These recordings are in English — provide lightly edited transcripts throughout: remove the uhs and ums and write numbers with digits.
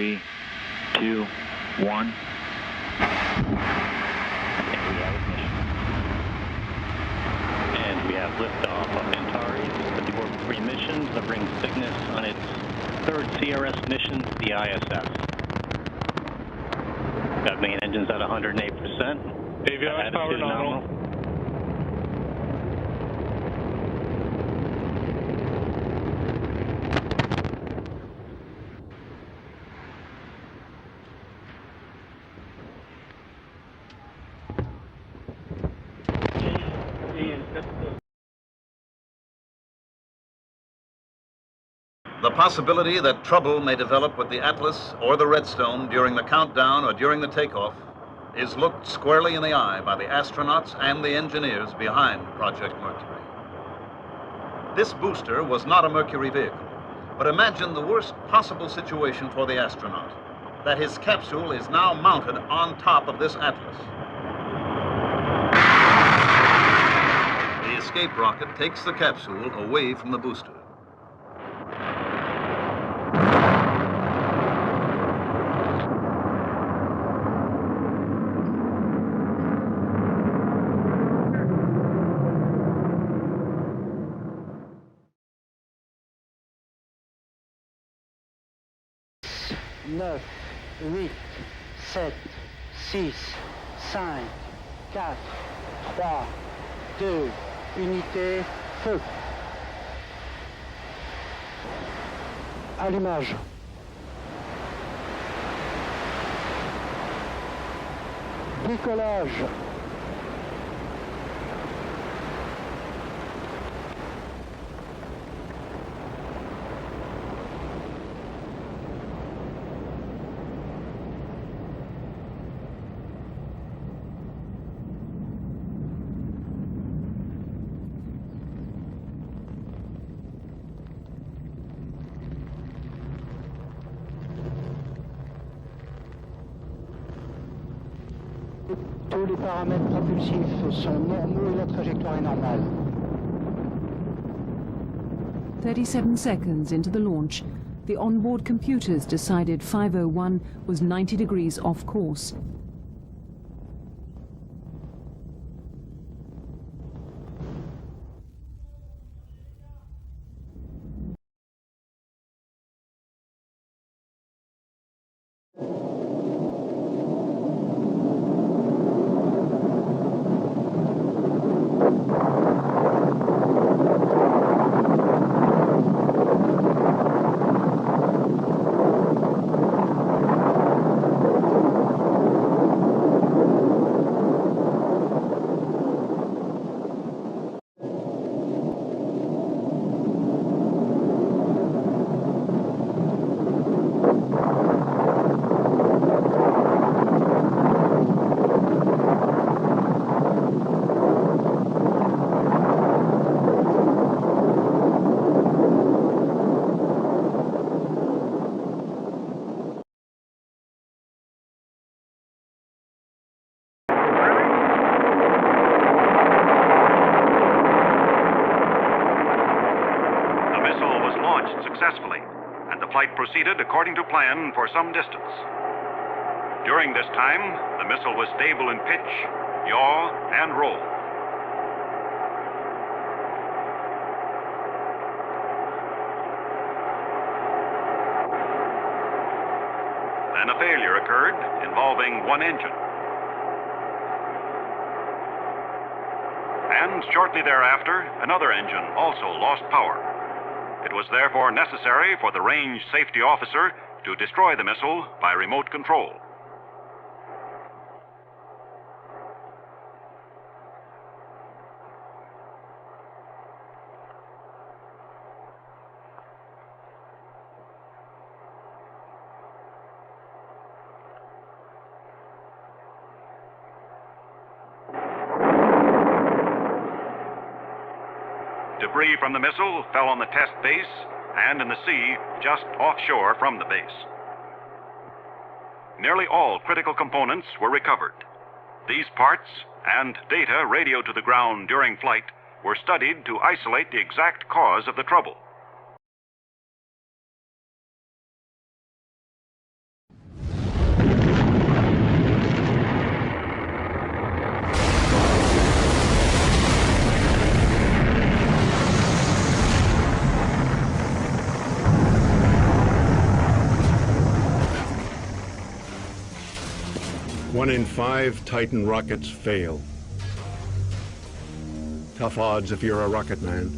3, 2, 1. And we have liftoff of Antares with the orbit 3 mission, delivering Cygnus on its third CRS mission to the ISS. Got main engines at 108%. Avionics power nominal. The possibility that trouble may develop with the Atlas or the Redstone during the countdown or during the takeoff is looked squarely in the eye by the astronauts and the engineers behind Project Mercury. This booster was not a Mercury vehicle, but imagine the worst possible situation for the astronaut, that his capsule is now mounted on top of this Atlas. The escape rocket takes the capsule away from the booster. Neuf, 8, 7, 6, 5, 4, 3, 2, unité, feu. Allumage. Décollage. Tous les paramètres propulsifs sont normaux et la trajectoire est normale. 37 seconds into the launch, the onboard computers decided 501 was 90 degrees off course. Successfully, and the flight proceeded according to plan for some distance. During this time, the missile was stable in pitch, yaw, and roll. Then a failure occurred involving one engine. And shortly thereafter, another engine also lost power. It was therefore necessary for the range safety officer to destroy the missile by remote control. Debris from the missile fell on the test base and in the sea just offshore from the base. Nearly all critical components were recovered. These parts and data radioed to the ground during flight were studied to isolate the exact cause of the trouble. 1 in 5 Titan rockets fail. Tough odds if you're a rocket man.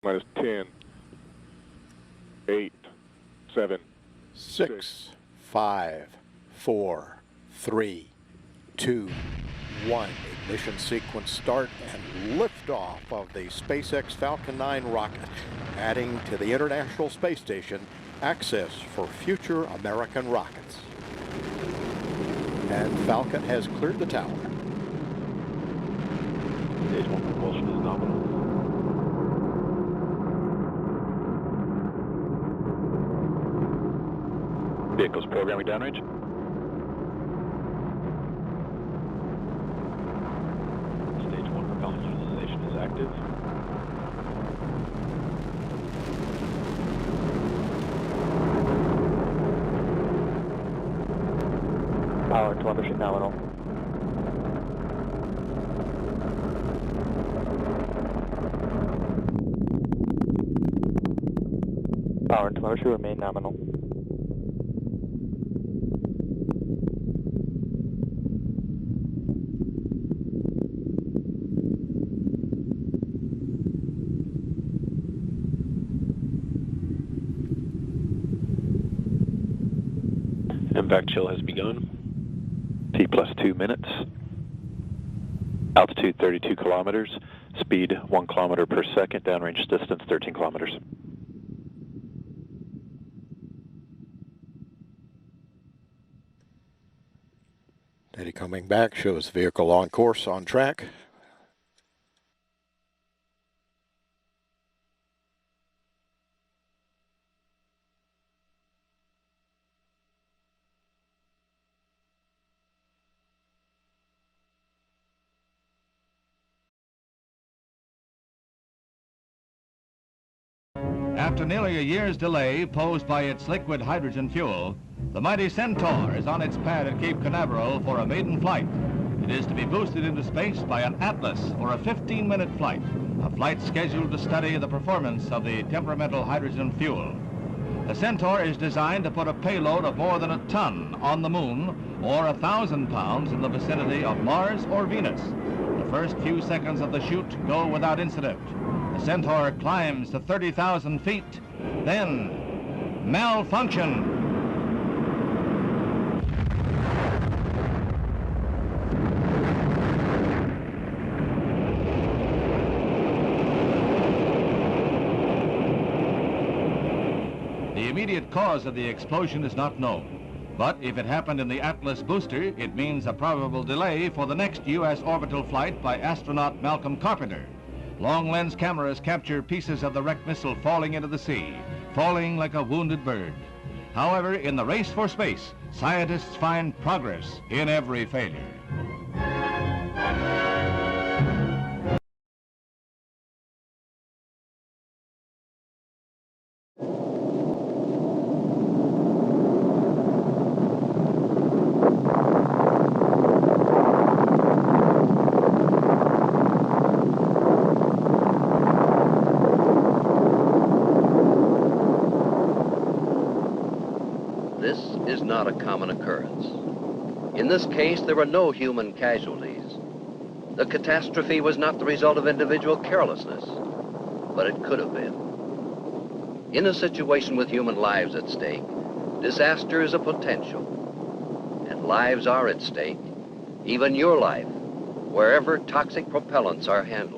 Minus 10, 8, 7, 6, 5, 4, 3, 2, 1. Ignition sequence start and liftoff of the SpaceX Falcon 9 rocket, adding to the International Space Station access for future American rockets. And Falcon has cleared the tower. Stage 1 propulsion is nominal. Vehicles programming downrange. Stage 1 propellant utilization is active. Power and telemetry nominal. Power and telemetry remain nominal. Impact chill has begun. T plus 2 minutes. Altitude 32 kilometers. Speed 1 kilometer per second. Downrange distance 13 kilometers. Data coming back shows vehicle on course, on track. After nearly a year's delay posed by its liquid hydrogen fuel, the mighty Centaur is on its pad at Cape Canaveral for a maiden flight. It is to be boosted into space by an Atlas for a 15-minute flight, a flight scheduled to study the performance of the temperamental hydrogen fuel. The Centaur is designed to put a payload of more than a ton on the moon or 1,000 pounds in the vicinity of Mars or Venus. The first few seconds of the shoot go without incident. The Centaur climbs to 30,000 feet, then malfunction. The immediate cause of the explosion is not known. But if it happened in the Atlas booster, it means a probable delay for the next U.S. orbital flight by astronaut Malcolm Carpenter. Long-lens cameras capture pieces of the wrecked missile falling into the sea, falling like a wounded bird. However, in the race for space, scientists find progress in every failure. This is not a common occurrence. In this case, there were no human casualties. The catastrophe was not the result of individual carelessness, but it could have been. In a situation with human lives at stake, disaster is a potential, and lives are at stake, even your life, wherever toxic propellants are handled.